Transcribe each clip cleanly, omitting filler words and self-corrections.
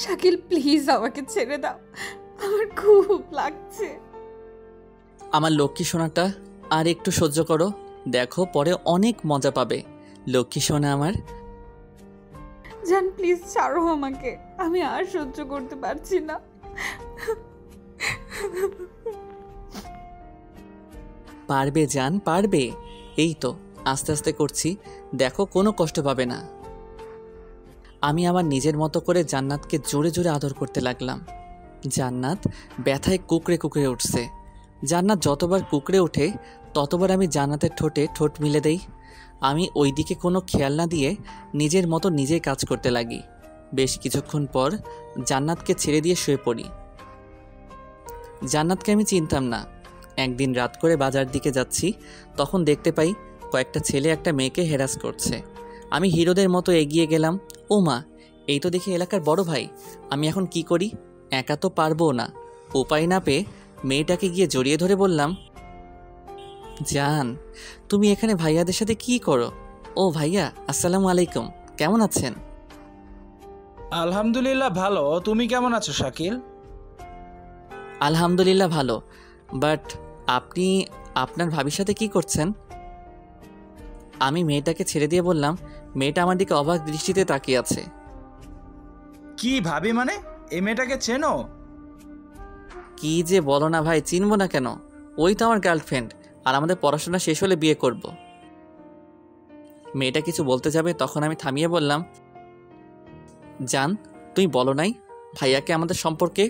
Shakil please আমাকে ছেড়ে দাও, আমার খুব লাগছে। আমার লক্ষ্মী সোনাটা আর একটু সহ্য করো, দেখো পরে অনেক মজা পাবে। লক্ষ্মী সোনা আমার। জান প্লিজ ছাড়ো আমাকে, আমি আর সহ্য করতে পারছি না। পারবে জান, পারবে। এই তো আস্তে আস্তে করছি, দেখো কোনো কষ্ট পাবে না। আমি আমার নিজের মতো করে জান্নাতকে জোরে জোরে আদর করতে লাগলাম। জান্নাত ব্যথায় কুকড়ে কুকড়ে উঠছে। জান্নাত যতবার কুকড়ে ওঠে ততবার আমি জান্নাতের ঠোঁটে ঠোঁট মিলে দেই। আমি ওই দিকে কোনো খেয়াল না দিয়ে নিজের মতো নিজেই কাজ করতে লাগি। বেশ কিছুক্ষণ পর জান্নাতকে ছেড়ে দিয়ে শুয়ে পড়ি। জান্নাতকে আমি চিনতাম না। একদিন রাত করে বাজার দিকে যাচ্ছি, তখন দেখতে পাই কয়েকটা ছেলে একটা মেয়েকে হেরাস করছে। আমি হিরোদের মতো এগিয়ে গেলাম। ও মা, এই তো দেখি এলাকার বড় ভাই। আমি এখন কি করি? একা তো পারবো না। উপায় না পেয়ে মেয়েটাকে গিয়ে জড়িয়ে ধরে বললাম, জান তুমি এখানে ভাইয়াদের সাথে কি করো? ও ভাইয়া, আসসালামু আলাইকুম, কেমন আছেন? আলহামদুলিল্লাহ ভালো, তুমি কেমন আছো শাকিল? আলহামদুলিল্লাহ ভালো, বাট আপনি আপনার ভাবির সাথে কি করছেন? আমি মেয়েটাকে ছেড়ে দিয়ে বললাম। মেয়েটা আমার দিকে অবাক দৃষ্টিতে তাকিয়ে আছে। কি ভাবি মানে? এই মেয়েটাকে চেনো? কি যে বলো না ভাই, চিনবো না কেন? ওই তো আমার গার্লফ্রেন্ড, আর আমাদের পড়াশোনা শেষ হলে বিয়ে করব। মেয়েটা কিছু বলতে যাবে, তখন আমি থামিয়ে বললাম, জান তুই বলো নাই ভাইয়াকে আমাদের সম্পর্কে?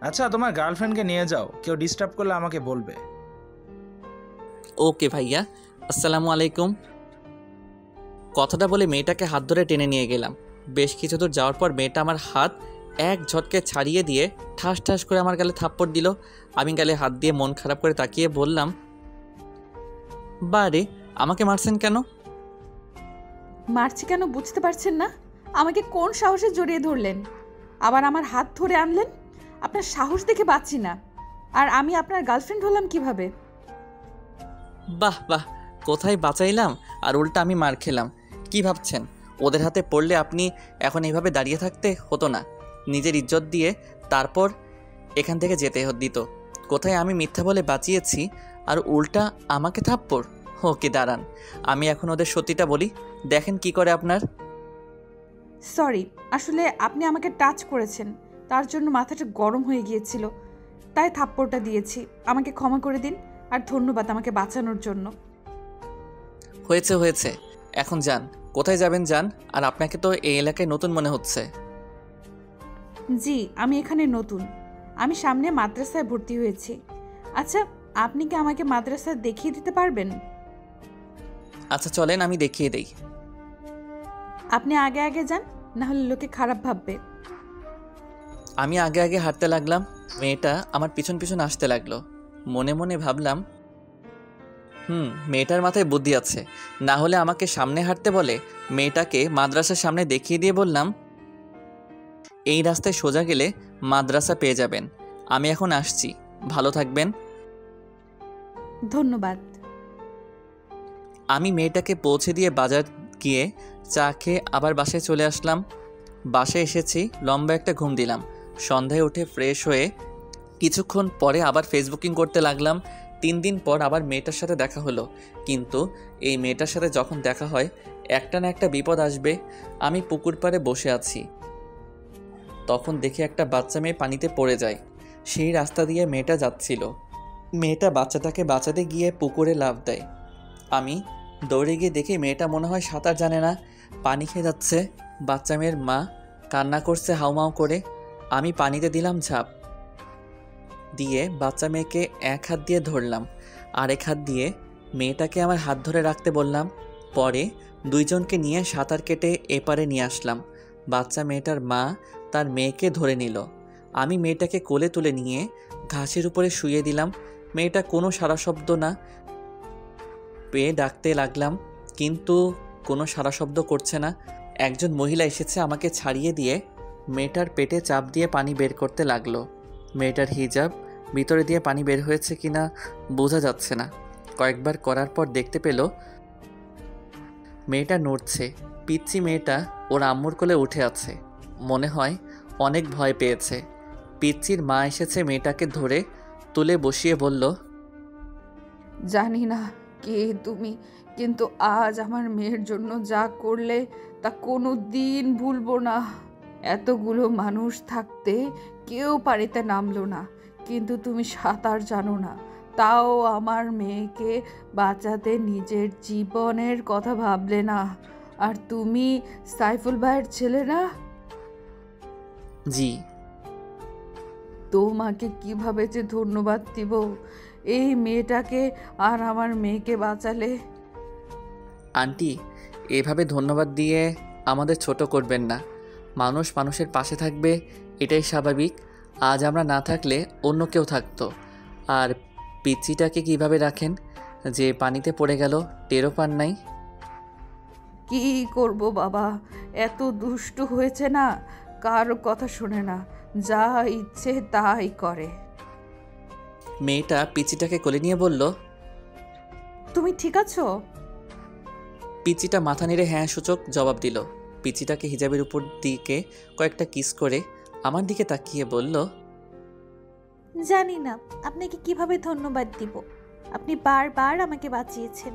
আচ্ছা, তোমার গার্লফ্রেন্ডকে নিয়ে যাও, কেউ ডিস্টার্ব করলে আমাকে বলবে। ওকে ভাইয়া, আসসালামু আলাইকুম। কথাটা বলে মেয়েটাকে হাত ধরে টেনে নিয়ে গেলাম। বেশ কিছু দূর যাওয়ার পর মেয়েটা আমার হাত এক ঝটকে ছাড়িয়ে দিয়ে ঠাস ঠাস করে আমার গালে থাপ্পড় দিল। আমি গালে হাত দিয়ে মন খারাপ করে তাকিয়ে বললাম, বারে আমাকে মারছেন কেন? মারছি কেন বুঝতে পারছেন না? আমাকে কোন সাহসে জড়িয়ে ধরলেন, আবার আমার হাত ধরে আনলেন? আপনার সাহস দেখে পাচ্ছি না। আর আমি আপনার গার্লফ্রেন্ড হলাম কিভাবে? বাহ বাহ, কোথায় বাঁচাইলাম আর উল্টা আমি মার খেলাম। কি ভাবছেন ওদের হাতে পড়লে আপনি এখন এইভাবে দাঁড়িয়ে থাকতে হতো না? নিজের ইজ্জত দিয়ে তারপর এখান থেকে যেতে দিত। কোথায় আমি মিথ্যা বলে বাঁচিয়েছি আর উল্টা আমাকে থাপ্পড়? ওকে দাঁড়ান, আমি এখন ওদের সত্যিটা বলি, দেখেন কি করে আপনার। সরি, আসলে আপনি আমাকে টাচ করেছেন, তার জন্য মাথাটা গরম হয়ে গিয়েছিল, তাই থাপ্পড়টা দিয়েছি। আমাকে ক্ষমা করে দিন, আর ধন্যবাদ আমাকে বাঁচানোর জন্য। হয়েছে হয়েছে, এখন যান। কোথায় যাবেন যান, আর আপনাকে তো এই এলাকায় নতুন মনে হচ্ছে। জি, আমি এখানে নতুন। আমি সামনে মাদ্রাসায় ভর্তি হয়েছি। আচ্ছা, আপনি কি আমাকে মাদ্রাসায় দেখিয়ে দিতে পারবেন? আচ্ছা চলেন, আমি দেখিয়ে দেই। আপনি আগে আগে যান, না হলে লোকে খারাপ ভাববে। আমি আগে আগে হাঁটতে লাগলাম। মেয়েটা আমার পিছন পিছন আসতে লাগলো। মনে মনে ভাবলাম, মেয়েটার মাথায় বুদ্ধি আছে, না হলে আমাকে সামনে হাঁটতে বলে। মেয়েটাকে মাদ্রাসার সামনে দেখিয়ে দিয়ে বললাম, এই রাস্তায় সোজা গেলে মাদ্রাসা পেয়ে যাবেন। আমি এখন আসছি, ভালো থাকবেন। ধন্যবাদ। আমি মেয়েটাকে পৌঁছে দিয়ে বাজার গিয়ে চা খেয়ে আবার বাসায় চলে আসলাম। বাসায় এসেছি, লম্বা একটা ঘুম দিলাম। সন্ধ্যায় উঠে ফ্রেশ হয়ে কিছুক্ষণ পরে আবার ফেসবুকিং করতে লাগলাম। 3 দিন পর আবার মেয়েটার সাথে দেখা হলো, কিন্তু এই মেয়েটার সাথে যখন দেখা হয় একটা না একটা বিপদ আসবে। আমি পুকুর পাড়ে বসে আছি, তখন দেখি একটা বাচ্চা মেয়ে পানিতে পড়ে যায়। সেই রাস্তা দিয়ে মেয়েটা যাচ্ছিল। মেয়েটা বাচ্চাটাকে বাঁচাতে গিয়ে পুকুরে লাফ দেয়। আমি দৌড়ে গিয়ে দেখি মেয়েটা মনে হয় সাঁতার জানে না, পানি খেয়ে যাচ্ছে। বাচ্চা মেয়ের মা কান্না করছে হাউমাউ করে। আমি পানিতে দিলাম ঝাঁপ দিয়ে বাচ্চা মেয়েকে এক হাত দিয়ে ধরলাম, আরেক হাত দিয়ে মেয়েটাকে আমার হাত ধরে রাখতে বললাম। পরে দুইজনকে নিয়ে সাঁতার কেটে এপারে নিয়ে আসলাম। বাচ্চা মেয়েটার মা তার মেয়েকে ধরে নিল। আমি মেয়েটাকে কোলে তুলে নিয়ে ঘাসের উপরে শুইয়ে দিলাম। মেয়েটা কোনো সাড়া শব্দ না পেয়ে ডাকতে লাগলাম, কিন্তু কোনো সাড়া শব্দ করছে না। একজন মহিলা এসেছে আমাকে ছাড়িয়ে দিয়ে মেয়েটার পেটে চাপ দিয়ে পানি বের করতে লাগলো। মেয়েটার হিজাব ভিতরে দিয়ে পানি বের হয়েছে কিনা বোঝা যাচ্ছে না। কয়েকবার করার পর দেখতে পেল মেয়েটা নড়ছে। পিচ্চি মেয়েটা ওর আম্মুর কোলে উঠে আছে। মনে হয় অনেক ভয় পেয়েছে। পিচ্চির মা এসেছে, মেয়েটাকে ধরে তুলে বসিয়ে বলল, জানি না কে তুমি, কিন্তু আজ আমার মেয়ের জন্য যা করলে তা কোনো দিন ভুলবো না। এতগুলো মানুষ থাকতে কেউ পানিতে নামলো না, কিন্তু তুমি সাঁতার জানো না, তাও আমার মেয়েকে বাঁচাতে নিজের জীবনের কথা ভাবলে না। আর তুমি সাইফুল ভাইয়ের ছেলে না? জি। তোমাকে কিভাবে যে ধন্যবাদ দিব, এই মেয়েটাকে আর আমার মেয়েকে বাঁচালে। আন্টি, এভাবে ধন্যবাদ দিয়ে আমাদের ছোট করবেন না। মানুষ মানুষের পাশে থাকবে, এটাই স্বাভাবিক। আজ আমরা না থাকলে অন্য কেউ থাকতো। আর পিচ্চিটাকে কিভাবে রাখেন যে পানিতে পড়ে গেল, টেরও পান নাই? কি করব বাবা, এত দুষ্ট হয়েছে না, কারো কথা শোনে না, যা ইচ্ছে তাই করে। মেয়েটা পিচ্চিটাকে কোলে নিয়ে বলল, তুমি ঠিক আছো? পিচ্চিটা মাথা নেড়ে হ্যাঁ সূচক জবাব দিল। পিচ্চিটাকে হিজাবের উপর দিকে কয়েকটা কিস করে আমার দিকে তাকিয়ে বলল, জানি না আপনাকে কিভাবে ধন্যবাদ দিব। আপনি বারবার আমাকে বাঁচিয়েছেন।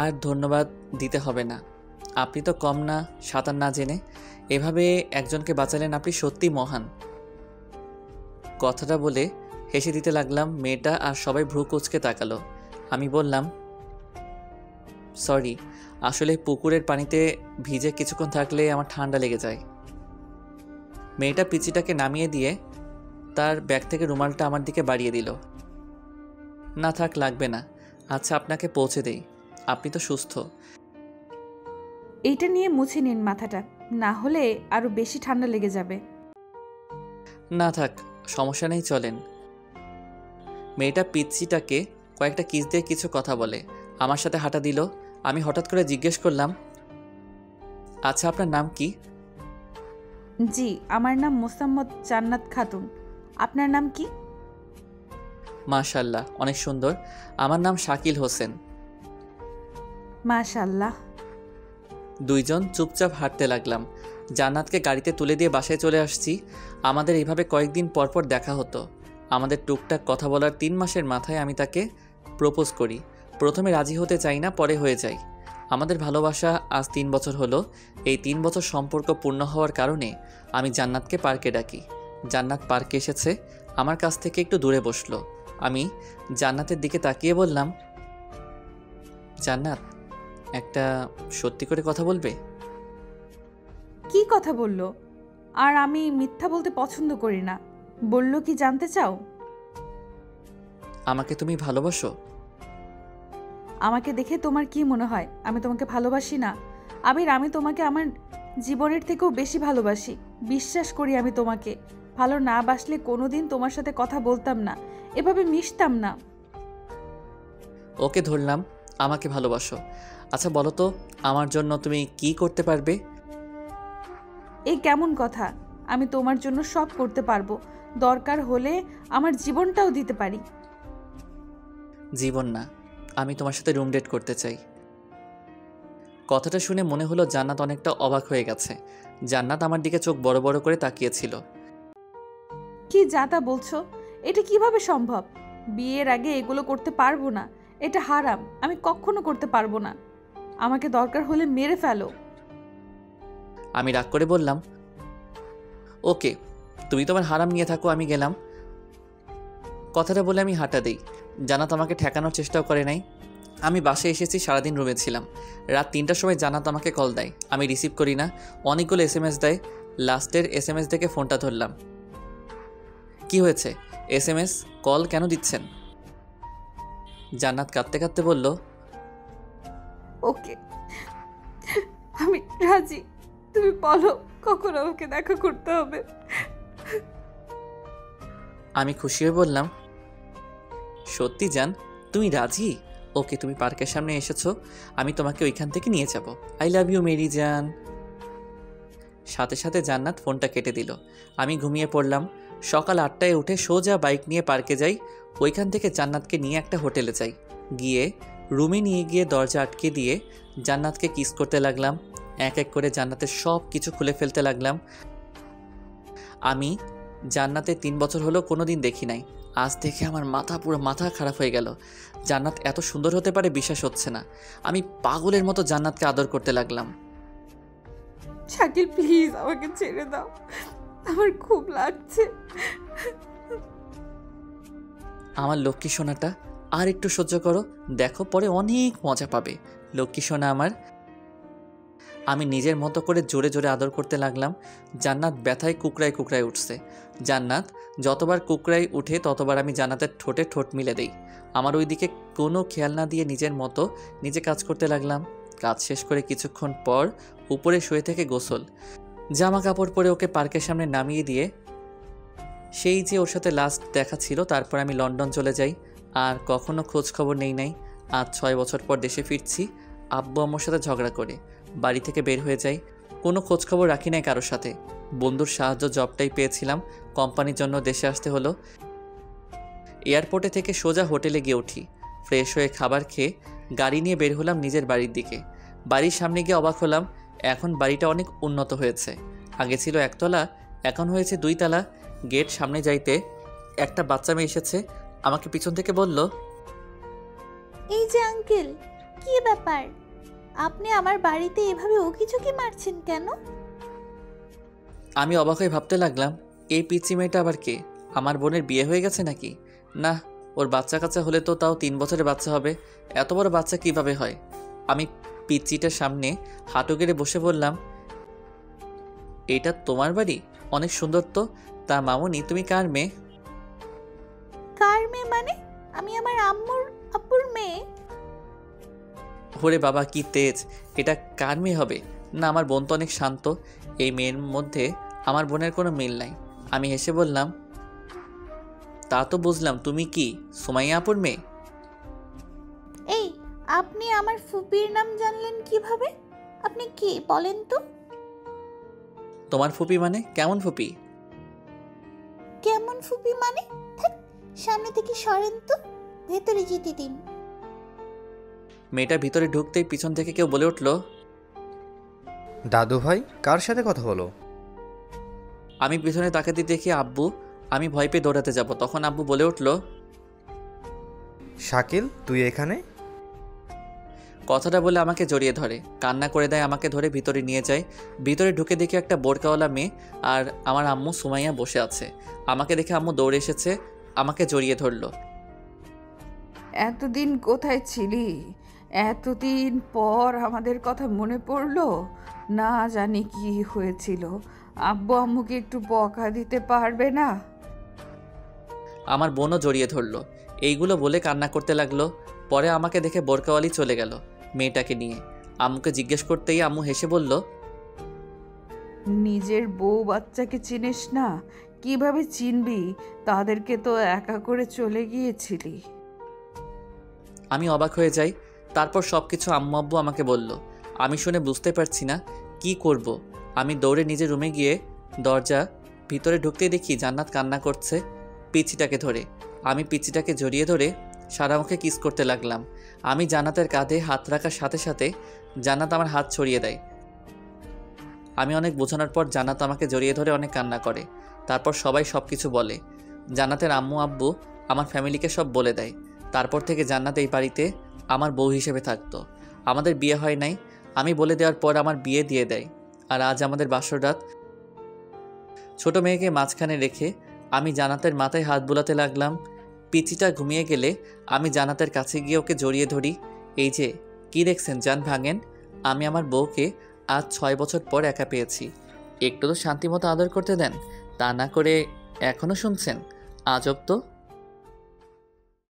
আর ধন্যবাদ দিতে হবে না। আপনি তো কম না সাঁতার না জেনে এভাবে একজনকে বাঁচালেন, আপনি সত্যি মহান। কথাটা বলে হেসে দিতে লাগলাম। মেয়েটা আর সবাই ভ্রু কুঁচকে তাকালো। আমি বললাম, সরি, আসলে পুকুরের পানিতে ভিজে কিছুক্ষণ থাকলে আমার ঠান্ডা লেগে যায়। মেয়েটা পিচিটাকে নামিয়ে দিয়ে তার ব্যাগ থেকে রুমালটা আমার দিকে বাড়িয়ে দিল। না থাক, লাগবে না। আচ্ছা, আপনাকে পৌঁছে দেই, আপনি তো সুস্থ। এইটা নিয়ে মুছে নিন মাথাটা, না হলে আরো বেশি ঠান্ডা লেগে যাবে। না থাক, সমস্যা নেই, চলেন। মেয়েটা পিচ্চিটাকে কয়েকটা কিস দিয়ে কিছু কথা বলে আমার সাথে হাঁটা দিল। আমি হঠাৎ করে জিজ্ঞেস করলাম, আচ্ছা আপনার নাম কি? জি, আমার নাম মোসাম্মদ জান্নাত খাতুন। আপনার নাম কি? মাশাল্লাহ, অনেক সুন্দর। আমার নাম শাকিল হোসেন। মাশাআল্লাহ। দুইজন চুপচাপ হাঁটতে লাগলাম। জান্নাতকে গাড়িতে তুলে দিয়ে বাসায় চলে আসছি। আমাদের এইভাবে কয়েকদিন পরপর দেখা হতো। আমাদের টুকটাক কথা বলার 3 মাসের মাথায় আমি তাকে প্রপোজ করি। প্রথমে রাজি হতে চাই না, পরে হয়ে যাই। আমাদের ভালোবাসা আজ 3 বছর হলো। এই 3 বছর সম্পর্ক পূর্ণ হওয়ার কারণে আমি জান্নাতকে পার্কে ডাকি। জান্নাত পার্কে এসেছে, আমার কাছ থেকে একটু দূরে বসলো। আমি জান্নাতের দিকে তাকিয়ে বললাম, জান্নাত, একটা সত্যি করে কথা বলবে? কি কথা বলল? আর আমি মিথ্যা বলতে পছন্দ করি না। বলল কি জানতে চাও? আমাকে তুমি ভালোবাসো? আমাকে দেখে তোমার কি মনে হয় আমি তোমাকে ভালোবাসি না? আবির, আমি তোমাকে আমার জীবনের থেকেও বেশি ভালোবাসি। বিশ্বাস করি আমি তোমাকে। ভালো না বাসলে কোনোদিন তোমার সাথে কথা বলতাম না, এভাবে মিশতাম না। ওকে ধরলাম, আমাকে ভালোবাসো। আচ্ছা বলো তো, আমার জন্য তুমি কি করতে পারবে? এই কেমন কথা? আমি তোমার জন্য সব করতে পারবো, দরকার হলে আমার জীবনটাও দিতে পারি। জীবন না, আমি তোমার সাথে রুম ডেট করতে চাই। কথাটা শুনে মনে হলো জান্নাত অনেকটা অবাক হয়ে গেছে। জান্নাত আমার দিকে চোখ বড় বড় করে তাকিয়েছিল। কি যা তা বলছো? এটা কিভাবে সম্ভব? বিয়ের আগে এগুলো করতে পারবো না, এটা হারাম, আমি কখনো করতে পারবো না। আমাকে দরকার হলে মেরে ফেলো। আমি রাগ করে বললাম, ওকে, তুমি তোমার হারাম নিয়ে থাকো, আমি গেলাম। কথাটা বলে আমি হাঁটা দিই। জান্নাত আমাকে ঠেকানোর চেষ্টাও করে নাই। আমি বাসায় এসেছি, সারাদিন রুমে ছিলাম। রাত 3টার সময় জান্নাত আমাকে কল দেয়, আমি রিসিভ করি না। অনেকগুলো SMS দেয়। লাস্টের SMS দেখে ফোনটা ধরলাম। কি হয়েছে? SMS কল কেন দিচ্ছেন? জান্নাত কাঁদতে কাঁদতে বলল, ওকে, আমি রাজি। তুমি বলো কখন আমাকে দেখা করতে হবে। আমি খুশি হয়ে বললাম, সত্যি জান, তুমি রাজি? ওকে, তুমি পার্কের সামনে এসেছো, আমি তোমাকে ওইখান থেকে নিয়ে যাব। আই লাভ ইউ মেরি জান। সাথে সাথে জান্নাত ফোনটা কেটে দিল। আমি ঘুমিয়ে পড়লাম। সকাল 8টায় উঠে সোজা বাইক নিয়ে পার্কে যাই। ওইখান থেকে জান্নাতকে নিয়ে একটা হোটেলে যাই। গিয়ে রুমে নিয়ে গিয়ে দরজা আটকে দিয়ে জান্নাতকে কিস করতে লাগলাম। এক এক করে জান্নাতের সব কিছু খুলে ফেলতে লাগলাম। আমি জান্নাতে 3 বছর হলো কোনো দিন দেখি নাই। আজ দেখে আমার পুরো মাথা খারাপ হয়ে গেল। জান্নাত এত সুন্দর হতে পারে বিশ্বাস হচ্ছে না। আমি পাগলের মতো জান্নাতকে আদর করতে লাগলাম। শাকিল প্লিজ আমাকে ছেড়ে দাও, আমার খুব লাগছে। আমার লক্ষ্মী সোনাটা আর একটু সহ্য করো, দেখো পরে অনেক মজা পাবে। লক্ষ্মী সোনা আমার। আমি নিজের মতো করে জোরে জোরে আদর করতে লাগলাম। জান্নাত ব্যথায় কুকড়ায় কুকড়ায় উঠছে। জান্নাত যতবার কুকড়ায় উঠে ততবার আমি জান্নাতের ঠোঁটে ঠোঁট মিলে দেই। আমার ওই দিকে কোনো খেয়াল না দিয়ে নিজের মতো নিজে কাজ করতে লাগলাম। কাজ শেষ করে কিছুক্ষণ পর উপরে শুয়ে থেকে গোসল, জামা কাপড় পরে ওকে পার্কের সামনে নামিয়ে দিয়ে সেই যে ওর সাথে লাস্ট দেখা ছিল, তারপর আমি লন্ডন চলে যাই। আর কখনো খোঁজ খবর নেই নাই। আজ 6 বছর পর দেশে ফিরছি আব্বু আম্মুর সাথে ঝগড়া করে। বাড়ি থেকে বের হয়ে যাই, কোনো খোঁজ খবর রাখি নাই কারোর সাথে। বন্ধুর সাহায্য জবটাই পেয়েছিলাম, কোম্পানির জন্য দেশে আসতে হলো। এয়ারপোর্টে থেকে সোজা হোটেলে গিয়ে উঠি। ফ্রেশ হয়ে খাবার খেয়ে গাড়ি নিয়ে বের হলাম নিজের বাড়ির দিকে। বাড়ির সামনে গিয়ে অবাক হলাম, এখন বাড়িটা অনেক উন্নত হয়েছে। আগে ছিল 1 তলা, এখন হয়েছে 2 তলা। গেট সামনে যাইতে একটা বাচ্চা মেয়ে এসেছে, আমাকে পিছন থেকে বলল, এই যে আঙ্কেল, কি ব্যাপার? আপনি আমার বাড়িতে এভাবে উকিঝুঁকি মারছেন কেন? আমি অবাক হয়ে ভাবতে লাগলাম, এই পিচ্চি মেয়েটা আবার কে? আমার বোনের বিয়ে হয়ে গেছে নাকি? না, ওর বাচ্চা কাচ্চা হলে তো তাও 3 বছরের বাচ্চা হবে। এত বড় বাচ্চা কিভাবে হয়? আমি পিচ্চিটার সামনে হাঁটু গেড়ে বসে বললাম, এটা তোমার বাড়ি? অনেক সুন্দর তো। তা মামুনি, তুমি কার মেয়ে? কার মেয়ে মানে? আমি আমার আব্বুর মেয়ে। ওরে বাবা, কি তেজ! এটা কার মেয়ে হবে? না, আমার বোন তো অনেক শান্ত। এই মেয়ের মধ্যে আমার বোনের কোনো মিল নাই। আমি হেসে বললাম, তা তো বুঝলাম, তুমি কি সুমাইয়া আপুর মেয়ে? এই, আপনি আমার ফুপির নাম জানলেন কিভাবে? আপনি কি বলেন তো? তোমার ফুপি মানে কেমন ফুপি? কেমন ফুপি মানে? ধ্যাৎ, সামনে থেকে সরেন তো, ভেতরে যেতে দিন। মেয়েটা ভিতরে ঢুকতেই পিছন থেকে কেউ বলে উঠল, দাদু ভাই কার সাথে কথা বলো? আমি পিছনে তাকাতে দেখি আব্বু। আমি ভয় পেয়ে দৌড়াতে যাব, তখন আব্বু বলে উঠল, শাকিল তুই এখানে? কথাটা বলে আমাকে জড়িয়ে ধরে, কান্না করে দেয়। আমাকে ধরে ভিতরে নিয়ে যায়। ভিতরে ঢুকে দেখি একটা বোরকাওয়ালা মেয়ে আর আমার আম্মু সুমাইয়া বসে আছে। আমাকে দেখে আম্মু দৌড়ে এসেছে, আমাকে জড়িয়ে ধরলো। এতদিন কোথায় ছিলি? এতদিন পর আমাদের কথা মনে পড়লো? না জানি কি হয়েছিল, আব্বু আম্মুকে একটু বকা দিতে পারবে না? আমার বোনও জড়িয়ে ধরলো। এইগুলো বলে কান্না করতে লাগলো। পরে আমাকে দেখে বোরকাওয়ালি চলে গেল মেয়েটাকে নিয়ে। আম্মুকে জিজ্ঞেস করতেই আম্মু হেসে বলল, নিজের বউ বাচ্চাকে চিনিস না? কিভাবে চিনবি? তাদেরকে তো একা করে চলে গিয়েছিলি। আমি অবাক হয়ে যাই। তারপর সব কিছু আম্মু আব্বু আমাকে বলল। আমি শুনে বুঝতে পারছি না কি করব। আমি দৌড়ে নিজের রুমে গিয়ে দরজা ভিতরে ঢুকতেই দেখি জান্নাত কান্না করছে পিচিটাকে ধরে। আমি পিচিটাকে জড়িয়ে ধরে সারা মুখে কিস করতে লাগলাম। আমি জান্নাতের কাঁধে হাত রাখার সাথে সাথে জান্নাত আমার হাত ছড়িয়ে দেয়। আমি অনেক বোঝানোর পর জান্নাত আমাকে জড়িয়ে ধরে অনেক কান্না করে। তারপর সবাই সব কিছু বলে। জান্নাতের আম্মু আব্বু আমার ফ্যামিলিকে সব বলে দেয়। তারপর থেকে জান্নাত এই বাড়িতে আমার বউ হিসেবে থাকতো। আমাদের বিয়ে হয় নাই, আমি বলে দেওয়ার পর আমার বিয়ে দিয়ে দেয়। আর আজ আমাদের বাসর রাত। ছোট মেয়েকে মাঝখানে রেখে আমি জান্নাতের মাথায় হাত বুলাতে লাগলাম। পিচিটা ঘুমিয়ে গেলে আমি জান্নাতের কাছে গিয়ে ওকে জড়িয়ে ধরি। এই যে কি দেখছেন, জান ভাঙেন। আমি আমার বউকে আজ 6 বছর পর একা পেয়েছি। একটু তো শান্তিমতো আদর করতে দেন, তা না করে এখনও শুনছেন? আজব তো।